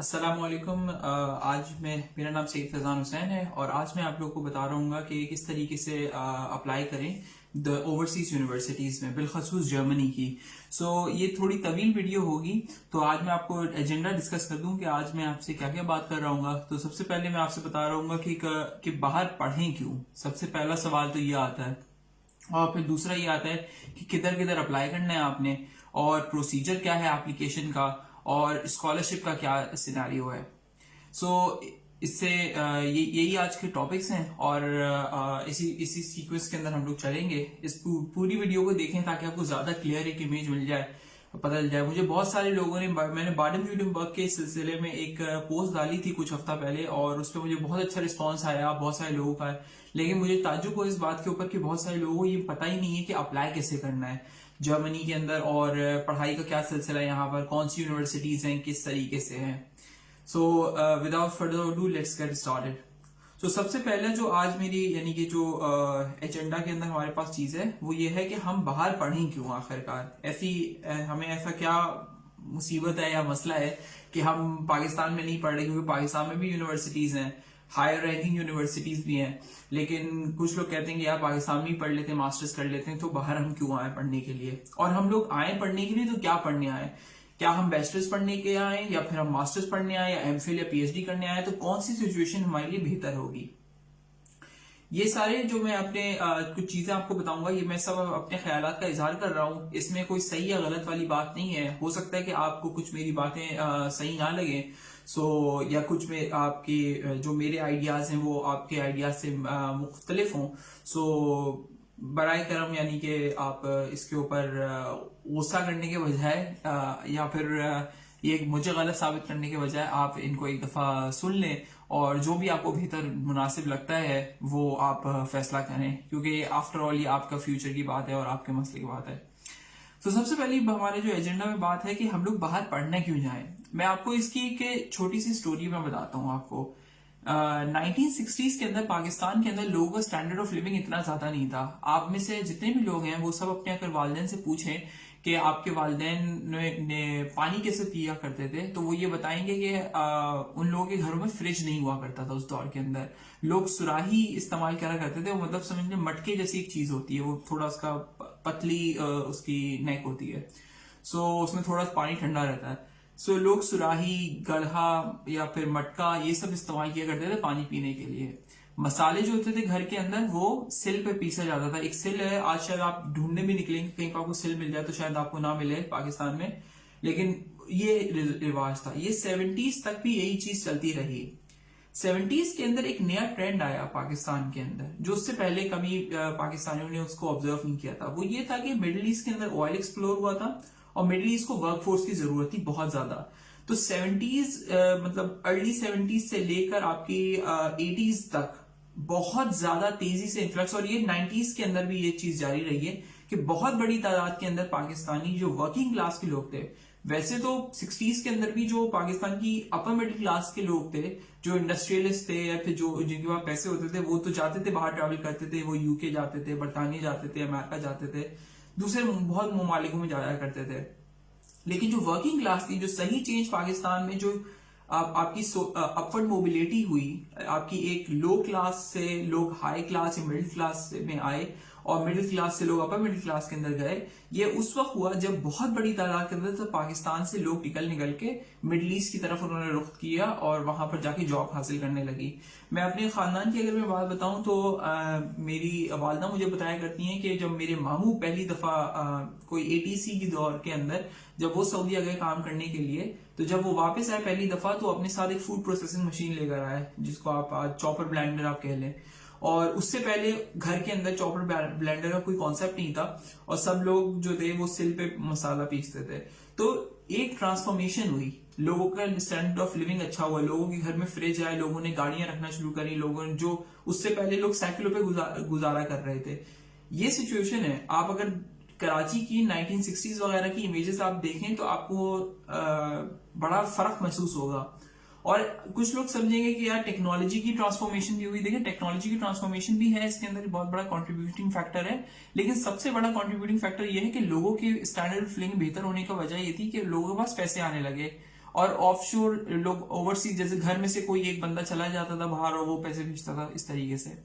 अस्सलामुअलैकुम। आज मेरा नाम सईद फैजान हुसैन है और आज मैं आप लोगों को बता रहा हूँ कि किस तरीके से अप्लाई करें द ओवरसीज यूनिवर्सिटीज़ में, बिलखसूस जर्मनी की। ये थोड़ी तवील वीडियो होगी, तो आज मैं आपको एजेंडा डिस्कस कर दूं कि आज मैं आपसे क्या क्या बात कर रहा हूँ। तो सबसे पहले मैं आपसे बता रहा हूँ कि बाहर पढ़ें क्यों। सबसे पहला सवाल तो ये आता है, और फिर दूसरा ये आता है कि किधर किधर अप्लाई करना है आपने, और प्रोसीजर क्या है एप्लीकेशन का, और स्कॉलरशिप का क्या सिनेरियो है। सो इससे यही आज के टॉपिक्स हैं, और इसी इसी सीक्वेंस के अंदर हम लोग चलेंगे। इस पूरी वीडियो को देखें ताकि आपको ज्यादा क्लियर एक इमेज मिल जाए, पता चल जाए। मुझे बहुत सारे लोगों ने, मैंने बार्डन यूडनबर्ग के सिलसिले में एक पोस्ट डाली थी कुछ हफ्ता पहले, और उस पर मुझे बहुत अच्छा रिस्पांस आया बहुत सारे लोगों का। लेकिन मुझे ताज्जुब हुआ इस बात के ऊपर कि बहुत सारे लोगों को ये पता ही नहीं है कि अप्लाई कैसे करना है जर्मनी के अंदर, और पढ़ाई का क्या सिलसिला है यहाँ पर, कौन सी यूनिवर्सिटीज हैं, किस तरीके से हैं। So without further do let's get started. सबसे पहले जो आज मेरी यानी कि जो एजेंडा के अंदर हमारे पास चीज है वो ये है कि हम बाहर पढ़ें क्यों। आखिरकार ऐसी हमें ऐसा क्या मुसीबत है या मसला है कि हम पाकिस्तान में नहीं पढ़ रहे, क्योंकि पाकिस्तान में भी यूनिवर्सिटीज हैं, हायर रैंकिंग यूनिवर्सिटीज भी हैं। लेकिन कुछ लोग कहते हैं कि यार पाकिस्तान में ही पढ़ लेते हैं, मास्टर्स कर लेते हैं, तो बाहर हम क्यों आए पढ़ने के लिए। और हम लोग आए पढ़ने के लिए तो क्या पढ़ने आए, क्या हम बैचलर्स पढ़ने के आए, या फिर हम मास्टर्स पढ़ने आए, या एमफिल या पीएचडी करने आए, तो कौन सी सिचुएशन हमारे लिए बेहतर होगी। ये सारे जो मैं अपने कुछ चीजें आपको बताऊंगा, ये मैं सब अपने ख्यालात का इजहार कर रहा हूँ। इसमें कोई सही या गलत वाली बात नहीं है। हो सकता है कि आपको कुछ मेरी बातें सही ना लगे, या कुछ में आपके जो मेरे आइडियाज हैं वो आपके आइडियाज से मुख्तलिफ हों। बराए करम यानी कि आप इसके ऊपर गुस्सा करने के बजाय या फिर ये मुझे गलत साबित करने के बजाय आप इनको एक दफा सुन लें, और जो भी आपको बेहतर मुनासिब लगता है वो आप फैसला करें, क्योंकि आफ्टर ऑल ये आपका फ्यूचर की बात है और आपके मसले की बात है। सबसे पहले हमारे जो एजेंडा में बात है कि हम लोग बाहर पढ़ने क्यों जाएं। मैं आपको इसकी एक छोटी सी स्टोरी में बताता हूँ आपको। 1960s के अंदर पाकिस्तान के अंदर लोगों का स्टैंडर्ड ऑफ लिविंग इतना ज्यादा नहीं था। आप में से जितने भी लोग हैं वो सब अपने अगर वालिदैन से पूछें कि आपके वालिदैन ने पानी कैसे पिया करते थे, तो वो ये बताएंगे कि उन लोगों के घरों में फ्रिज नहीं हुआ करता था। उस दौर के अंदर लोग सुराही इस्तेमाल करा करते थे। वो मतलब समझ लें मटके जैसी एक चीज होती है, वो थोड़ा उसका पतली उसकी नेक होती है। उसमें थोड़ा पानी ठंडा रहता है। लोग सुराही, गढ़ा या फिर मटका ये सब इस्तेमाल किया करते थे पानी पीने के लिए। मसाले जो होते थे घर के अंदर वो सिल पे पीसा जाता था। एक सिल है, आज शायद आप ढूंढने भी निकलेंगे कहीं पर आपको सिल मिल जाए, तो शायद आपको ना मिले पाकिस्तान में, लेकिन ये रिवाज था। ये 70s तक भी यही चीज चलती रही। 70s के अंदर एक नया ट्रेंड आया पाकिस्तान के अंदर, जो उससे पहले कभी पाकिस्तानियों ने उसको ऑब्जर्व नहीं किया था। वो ये था कि मिडिल ईस्ट के अंदर ऑयल एक्सप्लोर हुआ था, और मिडिल ईस्ट को वर्कफोर्स की जरूरत थी बहुत ज्यादा। तो 70s मतलब अर्ली 70s से लेकर आपकी 80s तक बहुत ज्यादा तेजी से इन्फ्लक्स, और ये 90s के अंदर भी ये चीज जारी रही है कि बहुत बड़ी तादाद के अंदर पाकिस्तानी जो वर्किंग क्लास के लोग थे, वैसे तो 60s के अंदर भी जो पाकिस्तान की अपर मिडिल क्लास के लोग थे, जो इंडस्ट्रियलिस्ट थे या फिर जो जिनके पास पैसे होते थे, वो तो जाते थे बाहर, ट्रैवल करते थे। वो यूके जाते थे, बरतानिया जाते थे, अमेरिका जाते थे, दूसरे बहुत ममालिकों में जाया करते थे। लेकिन जो वर्किंग क्लास थी, जो सही चेंज पाकिस्तान में जो आपकी अपवर्ड मोबिलिटी हुई, आपकी एक लो क्लास से लोग हाई क्लास या मिडिल क्लास में आए, और मिडिल क्लास से लोग अपर मिडिल क्लास के अंदर गए, ये उस वक्त हुआ जब बहुत बड़ी तादाद के अंदर तो पाकिस्तान से लोग निकल के मिडिल ईस्ट की तरफ उन्होंने रुख किया और वहां पर जाके जॉब हासिल करने लगी। मैं अपने खानदान की अगर मैं बात बताऊं तो मेरी वालदा मुझे बताया करती हैं कि जब मेरे मामू पहली दफा कोई एटीसी की दौर के अंदर जब वो सऊदीया गए काम करने के लिए, तो जब वो वापस आए पहली दफा, तो अपने साथ एक फूड प्रोसेसिंग मशीन लेकर आए, जिसको आप आज चॉपर ब्लेंडर आप कह लें। और उससे पहले घर के अंदर चॉपर ब्लेंडर का कोई कॉन्सेप्ट नहीं था, और सब लोग जो थे वो सिल पे मसाला पीसते थे। तो एक ट्रांसफॉर्मेशन हुई, लोगों का स्टैंडर्ड ऑफ लिविंग अच्छा हुआ, लोगों के घर में फ्रिज आए, लोगों ने गाड़ियां रखना शुरू करी, लोगों ने जो उससे पहले लोग साइकिलों पे गुजारा कर रहे थे। ये सिचुएशन है। आप अगर कराची की 1960s वगैरह की इमेजेस आप देखें तो आपको बड़ा फर्क महसूस होगा। और कुछ लोग समझेंगे कि यार टेक्नोलॉजी की ट्रांसफॉर्मेशन भी हुई। देखिए टेक्नोलॉजी की ट्रांसफॉर्मेशन भी है, इसके अंदर बहुत बड़ा कंट्रीब्यूटिंग फैक्टर है, लेकिन सबसे बड़ा कंट्रीब्यूटिंग फैक्टर ये है कि लोगों के स्टैंडर्ड ऑफ लिविंग बेहतर होने का वजह ये थी कि लोगों के पास पैसे आने लगे, और ऑफशोर लोग ओवरसीज, जैसे घर में से कोई एक बंदा चला जाता था बाहर और वो पैसे भेजता था इस तरीके से।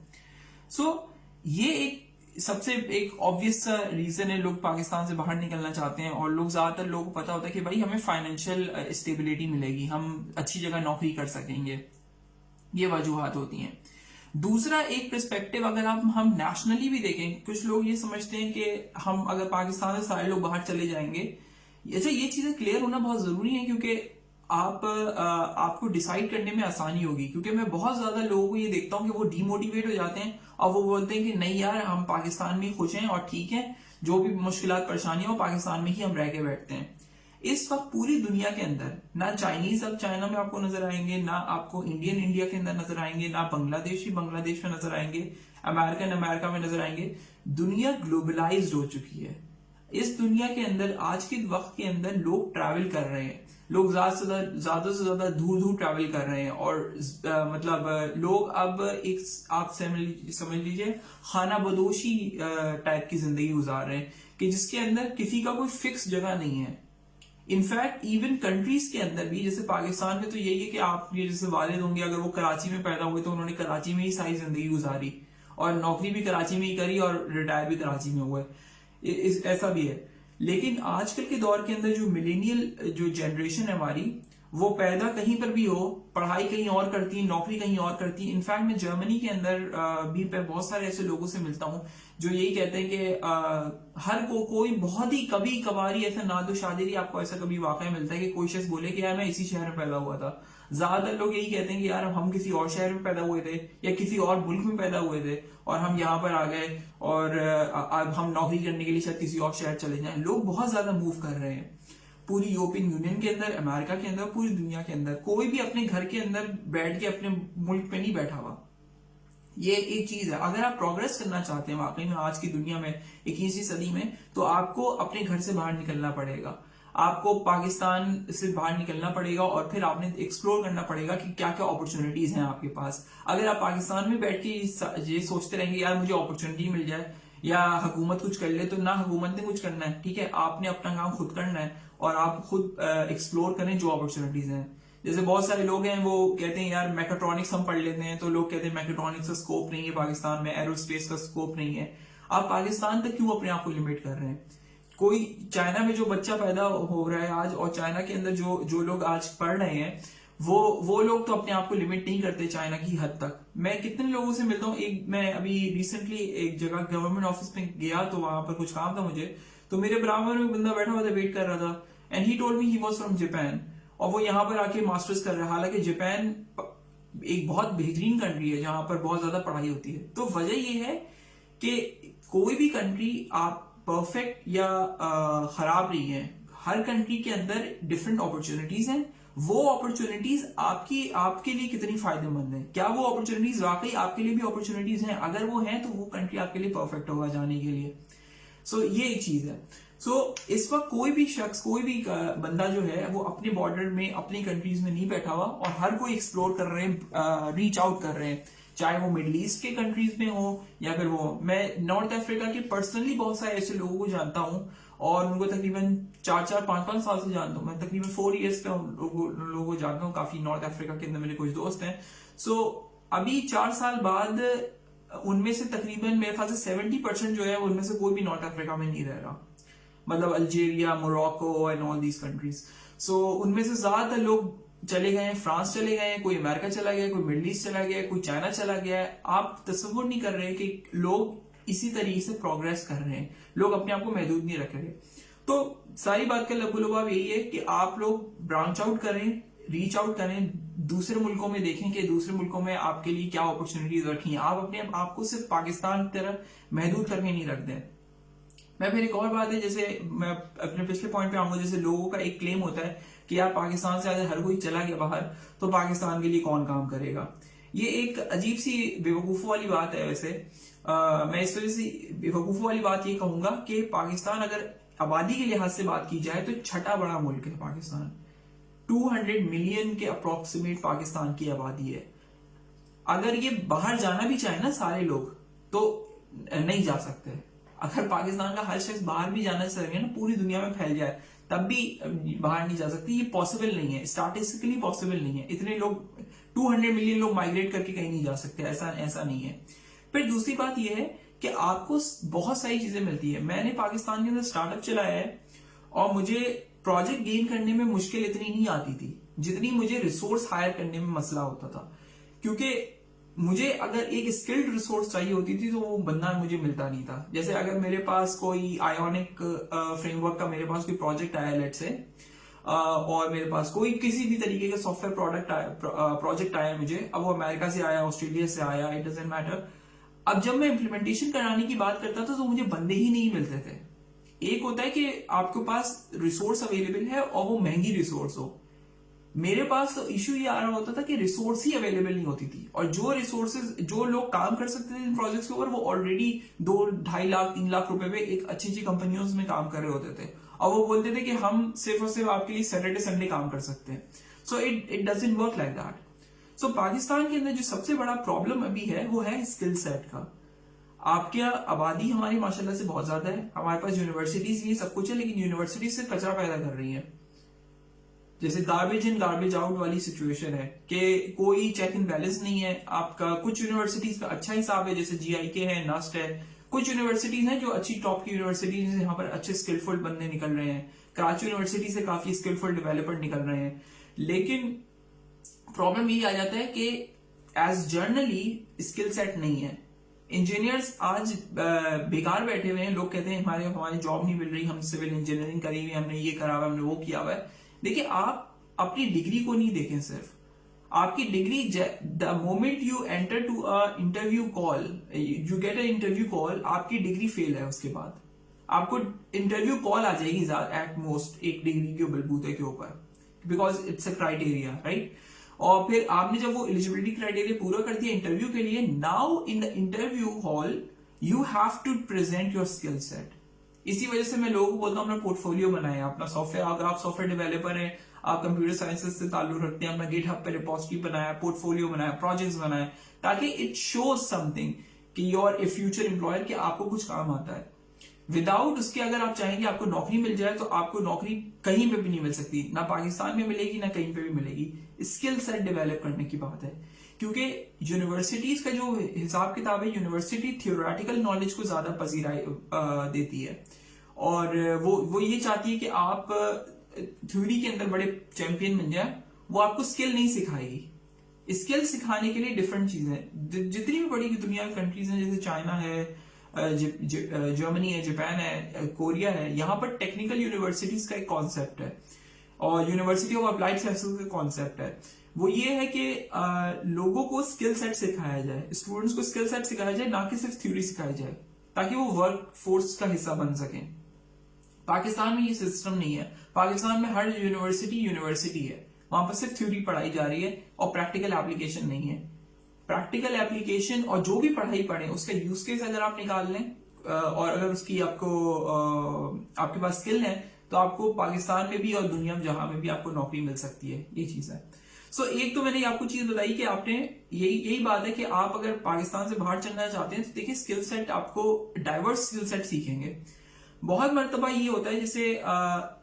सो ये एक सबसे एक ऑब्वियस सा रीजन है लोग पाकिस्तान से बाहर निकलना चाहते हैं। और लोग ज्यादातर लोगों को पता होता है कि भाई हमें फाइनेंशियल स्टेबिलिटी मिलेगी, हम अच्छी जगह नौकरी कर सकेंगे, ये वजूहत होती हैं। दूसरा एक पर्सपेक्टिव अगर हम नेशनली भी देखें, कुछ लोग ये समझते हैं कि हम अगर पाकिस्तान से सारे लोग बाहर चले जाएंगे। अच्छा, ये चीजें क्लियर होना बहुत जरूरी है क्योंकि आपको डिसाइड करने में आसानी होगी। क्योंकि मैं बहुत ज्यादा लोगों को ये देखता हूँ कि वो डीमोटिवेट हो जाते हैं और वो बोलते हैं कि नहीं यार हम पाकिस्तान में खुश हैं और ठीक है, जो भी मुश्किलात परेशानियां हो पाकिस्तान में ही हम रह के बैठते हैं। इस वक्त पूरी दुनिया के अंदर ना चाइनीज अब चाइना में आपको नजर आएंगे, ना आपको इंडियन इंडिया के अंदर नजर आएंगे, ना बांग्लादेशी बांग्लादेश में नजर आएंगे, अमेरिकन अमेरिका में नजर आएंगे। दुनिया ग्लोबलाइज्ड हो चुकी है। इस दुनिया के अंदर आज के वक्त के अंदर लोग ट्रैवल कर रहे हैं, लोग ज्यादा से ज्यादा दूर दूर ट्रैवल कर रहे हैं। और मतलब लोग अब एक आप समझ लीजिए खाना बदोशी टाइप की जिंदगी गुजार रहे हैं कि जिसके अंदर किसी का कोई फिक्स जगह नहीं है। इनफैक्ट इवन कंट्रीज के अंदर भी, जैसे पाकिस्तान में तो यही है कि आप ये जैसे वालिद होंगे, अगर वो कराची में पैदा हुए तो उन्होंने कराची में ही सारी जिंदगी गुजारी और नौकरी भी कराची में ही करी और रिटायर भी कराची में हुए, ऐसा भी है। लेकिन आजकल के दौर के अंदर जो मिलेनियल जो जनरेशन है हमारी, वो पैदा कहीं पर भी हो, पढ़ाई कहीं और करती है, नौकरी कहीं और करती है। इनफैक्ट मैं जर्मनी के अंदर भी बहुत सारे ऐसे लोगों से मिलता हूं जो यही कहते हैं कि हर कोई बहुत ही कभी कभार ही ऐसा नादो शादिरी आपको ऐसा कभी वाकया मिलता है कि कोई शख्स बोले कि यार मैं इसी शहर में पैदा हुआ था। ज्यादातर लोग यही कहते हैं कि यार हम किसी और शहर में पैदा हुए थे या किसी और मुल्क में पैदा हुए थे और हम यहाँ पर आ गए और अब हम नौकरी करने के लिए शायद किसी और शहर चले जाएं। लोग बहुत ज्यादा मूव कर रहे हैं पूरी यूरोपियन यूनियन के अंदर, अमेरिका के अंदर, पूरी दुनिया के अंदर। कोई भी अपने घर के अंदर बैठ के अपने मुल्क पे नहीं बैठा हुआ। ये एक चीज है, अगर आप प्रोग्रेस करना चाहते हैं वाकई में आज की दुनिया में 21वीं सदी में, तो आपको अपने घर से बाहर निकलना पड़ेगा। आपको पाकिस्तान से बाहर निकलना पड़ेगा और फिर आपने एक्सप्लोर करना पड़ेगा कि क्या क्या अपॉर्चुनिटीज हैं आपके पास। अगर आप पाकिस्तान में बैठ के ये सोचते रहेंगे यार मुझे अपॉर्चुनिटी मिल जाए या हुकूमत कुछ कर ले, तो ना हुकूमत ने कुछ करना है, ठीक है, आपने अपना काम खुद करना है और आप खुद एक्सप्लोर करें जो अपॉर्चुनिटीज हैं। जैसे बहुत सारे लोग हैं वो कहते हैं यार मैकेट्रॉनिक्स हम पढ़ लेते हैं, तो लोग कहते हैं मैकेट्रॉनिक्स का स्कोप नहीं है पाकिस्तान में, एरोस्पेस का स्कोप नहीं है। आप पाकिस्तान तक क्यों अपने आप को लिमिट कर रहे हैं? कोई चाइना में जो बच्चा पैदा हो रहा है आज और चाइना के अंदर जो लोग आज पढ़ रहे हैं वो लोग तो अपने आप को लिमिट नहीं करते चाइना की हद तक। मैं कितने लोगों से मिलता हूँ, मैं अभी रिसेंटली एक जगह गवर्नमेंट ऑफिस में गया तो वहां पर कुछ काम था मुझे, तो मेरे बराबर में बंदा बैठा हुआ था, वेट कर रहा था, and he told me he was from Japan और वो यहाँ पर आके मास्टर्स कर रहा है। हालांकि जापान एक बहुत बेहतरीन कंट्री है जहां पर बहुत ज्यादा पढ़ाई होती है। तो वजह यह है कि कोई भी कंट्री आप परफेक्ट या खराब नहीं है, हर कंट्री के अंदर डिफरेंट अपॉर्चुनिटीज हैं। वो अपॉर्चुनिटीज आपके लिए कितनी फायदेमंद है, क्या वो अपॉर्चुनिटीज वाकई आपके लिए भी अपॉर्चुनिटीज हैं? अगर वो हैं तो वो कंट्री आपके लिए परफेक्ट होगा जाने के लिए। सो ये एक चीज है। सो इस वक्त कोई भी शख्स, कोई भी बंदा जो है वो अपने बॉर्डर में, अपनी कंट्रीज में नहीं बैठा हुआ और हर कोई एक्सप्लोर कर रहे हैं, रीच आउट कर रहे हैं, चाहे वो मिडिल ईस्ट के कंट्रीज में हो या फिर वो, मैं नॉर्थ अफ्रीका के पर्सनली बहुत सारे ऐसे लोगों को जानता हूं और उनको तकरीबन 4-5 साल से जानता हूं। मैं तकरीबन 4 ईयर्स पे लोगों को जानता हूं काफी। नॉर्थ अफ्रीका के अंदर मेरे कुछ दोस्त हैं। सो अभी 4 साल बाद उनमें से तकरीबन मेरे ख्याल से 70% जो है उनमें से कोई भी नॉर्थ अफ्रीका में नहीं रह रहा, मतलब Algeria, Morocco and all these countries. So उनमें से ज्यादातर लोग चले गए हैं, फ्रांस चले गए हैं, कोई अमेरिका चला गया, कोई मिडिल ईस्ट चला गया, कोई चाइना चला गया है। आप तस्वुर नहीं कर रहे कि लोग इसी तरीके से प्रोग्रेस कर रहे हैं, लोग अपने आप को महदूद नहीं रख रहे। तो सारी बात का लबुलबाब यही है कि आप लोग ब्रांच आउट करें, रीच आउट करें, दूसरे मुल्कों में देखें कि दूसरे मुल्कों में आपके लिए क्या अपॉर्चुनिटीज रखी हैं। आप अपने आपको सिर्फ पाकिस्तान की तरफ महदूद करके नहीं रख दें। मैं फिर एक और बात है, जैसे मैं अपने पिछले पॉइंट पे आऊंगा, जैसे लोगों का एक क्लेम होता है कि यार पाकिस्तान से अगर हर कोई चला गया बाहर तो पाकिस्तान के लिए कौन काम करेगा। ये एक अजीब सी बेवकूफों वाली बात है। वैसे मैं इस वजह से बेवकूफों वाली बात ये कहूंगा कि पाकिस्तान अगर आबादी के लिहाज से बात की जाए तो छठा बड़ा मुल्क है पाकिस्तान। 200 मिलियन के अप्रोक्सीमेट पाकिस्तान की आबादी है। अगर ये बाहर जाना भी चाहे ना सारे लोग तो नहीं जा सकते। अगर पाकिस्तान का हर शख्स बाहर भी जाना चाहिए ना, पूरी दुनिया में फैल जाए तब भी बाहर नहीं जा सकती। ये पॉसिबल नहीं है, स्टैटिस्टिकली पॉसिबल नहीं है। इतने लोग 200 मिलियन लोग माइग्रेट करके कहीं नहीं जा सकते, ऐसा नहीं है। फिर दूसरी बात यह है कि आपको बहुत सारी चीजें मिलती है। मैंने पाकिस्तान के अंदर स्टार्टअप चलाया है और मुझे प्रोजेक्ट गेन करने में मुश्किल इतनी नहीं आती थी जितनी मुझे रिसोर्स हायर करने में मसला होता था। क्योंकि मुझे अगर एक स्किल्ड रिसोर्स चाहिए होती थी तो वो बंदा मुझे मिलता नहीं था। जैसे अगर मेरे पास कोई आयोनिक फ्रेमवर्क का मेरे पास कोई प्रोजेक्ट आया लेट्स से, और मेरे पास कोई किसी भी तरीके का सॉफ्टवेयर प्रोजेक्ट आया मुझे, अब वो अमेरिका से आया, ऑस्ट्रेलिया से आया, इट डजंट मैटर। अब जब मैं इम्प्लीमेंटेशन कराने की बात करता था तो मुझे बंदे ही नहीं मिलते थे। एक होता है कि आपके पास रिसोर्स अवेलेबल है और वो महंगी रिसोर्स हो। मेरे पास तो इश्यू ये आ रहा होता था कि रिसोर्स ही अवेलेबल नहीं होती थी, और जो रिसोर्सेज जो लोग काम कर सकते थे इन प्रोजेक्ट्स के ऊपर वो ऑलरेडी 2-2.5 लाख 3 लाख रुपए पे एक अच्छी अच्छी कंपनियों में काम कर रहे होते थे, और वो बोलते थे कि हम सिर्फ और सिर्फ आपके लिए सैटरडे संडे काम कर सकते हैं। So it doesn't work like that. So Pakistan के अंदर जो सबसे बड़ा प्रॉब्लम अभी है वो है स्किल सेट का। आपकी आबादी हमारी माशाल्लाह से बहुत ज्यादा है, हमारे पास यूनिवर्सिटीज भी सब कुछ है, लेकिन यूनिवर्सिटीज से कचरा पैदा कर रही है। जैसे गार्बेज इन गार्बेज आउट वाली सिचुएशन है कि कोई चेक एंड बैलेंस नहीं है आपका। कुछ यूनिवर्सिटीज का अच्छा हिसाब है, जैसे GIK है, नस्ट है। कुछ यूनिवर्सिटीज हैं जो अच्छी टॉप की यूनिवर्सिटीज हैं, यहाँ पर अच्छे स्किलफुल बंदे निकल रहे हैं। कराची यूनिवर्सिटी से काफी स्किलफुल डेवलपर निकल रहे हैं, लेकिन प्रॉब्लम ये आ जाता है कि एज जर्नली स्किल सेट नहीं है। इंजीनियर्स आज बेकार बैठे हुए हैं। लोग कहते हैं हमारी जॉब नहीं मिल रही, हम सिविल इंजीनियरिंग करी हुई, हमने ये करा हुआ, हमने वो किया हुआ है। देखिए, आप अपनी डिग्री को नहीं देखें सिर्फ। आपकी degree, the moment you enter to a interview call, you get a interview call, आपकी डिग्री फेल है। उसके बाद आपको इंटरव्यू कॉल आ जाएगी एट मोस्ट एक डिग्री के बलबूते के ऊपर, because it's a criteria, right. और फिर आपने जब वो एलिजिबिलिटी क्राइटेरिया पूरा कर दिया इंटरव्यू के लिए, now in the interview hall you have to present your skill set. इसी वजह से मैं लोगों को बोलता हूँ अपना पोर्टफोलियो बनाएं, अपना सॉफ्टवेयर, अगर आप सॉफ्टवेयर डेवलपर हैं, आप कंप्यूटर साइंसेस से ताल्लुक रखते हैं, अपना गिटहब पे रिपोजिटरी बनाया, पोर्टफोलियो बनाया, प्रोजेक्ट्स बनाए, ताकि इट शोज समथिंग कि योर ए फ्यूचर एम्प्लॉयर, कि आपको कुछ काम आता है। विदाउट उसके अगर आप चाहेंगे आपको नौकरी मिल जाए तो आपको नौकरी कहीं पे भी नहीं मिल सकती, ना पाकिस्तान में मिलेगी ना कहीं पे भी मिलेगी। स्किल सेट डेवलप करने की बात है, क्योंकि यूनिवर्सिटीज का जो हिसाब किताब है, यूनिवर्सिटी थियोरेटिकल नॉलेज को ज्यादा पजीराई देती है, और वो ये चाहती है कि आप थ्योरी के अंदर बड़े चैंपियन बन जाए, वो आपको स्किल नहीं सिखाएगी। स्किल सिखाने के लिए डिफरेंट चीजें, जितनी भी बड़ी दुनिया की कंट्रीज हैं, जैसे चाइना है, जर्मनी है, जापान है, कोरिया है, यहाँ पर टेक्निकल यूनिवर्सिटीज का एक कॉन्सेप्ट है, और यूनिवर्सिटी ऑफ अप्लाइड साइंसेज का कॉन्सेप्ट है। वो ये है कि लोगों को स्किल सेट सिखाया जाए, स्टूडेंट्स को स्किल सेट सिखाया जाए, ना कि सिर्फ थ्योरी सिखाई जाए, ताकि वो वर्क फोर्स का हिस्सा बन सके। पाकिस्तान में ये सिस्टम नहीं है। पाकिस्तान में हर यूनिवर्सिटी है, वहां पर सिर्फ थ्योरी पढ़ाई जा रही है और प्रैक्टिकल एप्लीकेशन नहीं है। प्रैक्टिकल एप्लीकेशन और जो भी पढ़ाई पढ़े उसका यूज केस अगर आप निकाल लें, और अगर उसकी आपके पास स्किल है, तो आपको पाकिस्तान में भी और दुनिया में जहां में भी आपको नौकरी मिल सकती है। ये चीज है। सो एक तो मैंने आपको चीज बताई कि आपने यही बात है कि आप अगर पाकिस्तान से बाहर चलना चाहते हैं तो देखिए, स्किल सेट आपको डाइवर्स स्किल सेट सीखेंगे। बहुत मरतबा ये होता है, जैसे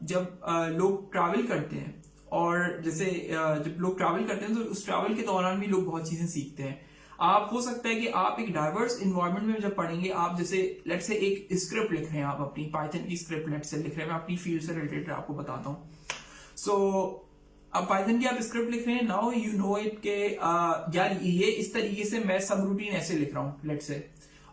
जब लोग ट्रैवल करते हैं, और जैसे जब लोग ट्रैवल करते हैं तो उस ट्रैवल के दौरान भी लोग बहुत चीजें सीखते हैं। आप हो सकता है कि आप एक डाइवर्स इन्वायरमेंट में जब पढ़ेंगे, आप जैसे लेट्स से एक स्क्रिप्ट लिख रहे हैं, आप अपनी पाइथन की स्क्रिप्ट लेट्स से लिख रहे हैं, मैं अपनी फील्ड से रिलेटेड आपको बताता हूँ। सो अब पाइथन की आप स्क्रिप्ट लिख रहे हैं, नाउ यू नो इट के यार ये इस तरीके से मैं सब रूटीन ऐसे लिख रहा हूँ लेट्स से,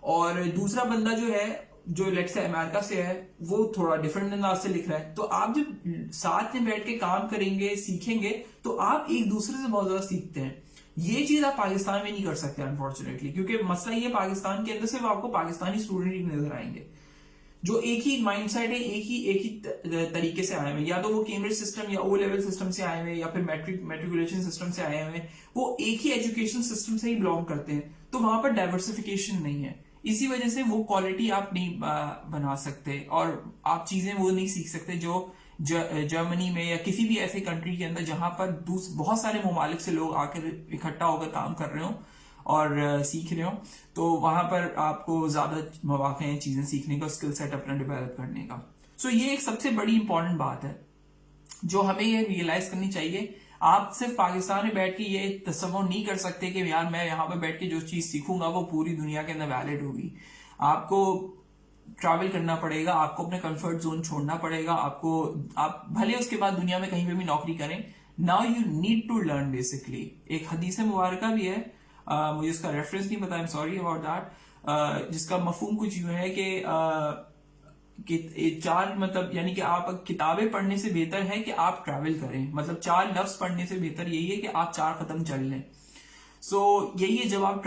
और दूसरा बंदा जो है, जो लेट्स से अमेरिका से है, वो थोड़ा डिफरेंट अंदाज से लिख रहा है। तो आप जब साथ में बैठ के काम करेंगे, सीखेंगे, तो आप एक दूसरे से बहुत ज्यादा सीखते हैं। ये चीज आप पाकिस्तान में नहीं कर सकते अनफॉर्चुनेटली, क्योंकि मसला ये, पाकिस्तान के अंदर सिर्फ आपको पाकिस्तानी स्टूडेंट ही नजर आएंगे जो एक ही माइंडसेट है, एक ही तरीके से आए हुए, या तो वो कैम्ब्रिज सिस्टम या ओ लेवल सिस्टम से आए हुए, या फिर मैट्रिकुलेशन सिस्टम से आए हुए, वो एक ही एजुकेशन सिस्टम से ही बिलोंग करते हैं। तो वहां पर डाइवर्सिफिकेशन नहीं है, इसी वजह से वो क्वालिटी आप नहीं बना सकते, और आप चीजें वो नहीं सीख सकते जो जर्मनी में या किसी भी ऐसे कंट्री के अंदर जहां पर बहुत सारे ममालिक से लोग आकर इकट्ठा होकर काम कर रहे हो और सीख रहे हो। तो वहां पर आपको ज्यादा मौके हैं चीजें सीखने का, स्किल सेट अपना डेवलप करने का। सो ये एक सबसे बड़ी इंपॉर्टेंट बात है जो हमें ये रियलाइज करनी चाहिए। आप सिर्फ पाकिस्तान में बैठ के ये तस्वर नहीं कर सकते कि यार मैं यहाँ पे बैठ के जो चीज सीखूंगा वो पूरी दुनिया के अंदर वैलिड होगी। आपको ट्रैवल करना पड़ेगा, आपको अपने कंफर्ट जोन छोड़ना पड़ेगा, आप भले उसके बाद दुनिया में कहीं पे भी नौकरी करें, now you need to learn basically. एक हदीस मुबारका भी है, मुझे इसका रेफरेंस नहीं पता, I am sorry about that, जिसका मफहूम कुछ यूं है कि चार मतलब यानी कि आप किताबें पढ़ने से बेहतर है कि आप ट्रैवल करें, मतलब 4 लफ्ज पढ़ने से बेहतर यही है कि आप 4 कदम चल लें। सो यही है जब आप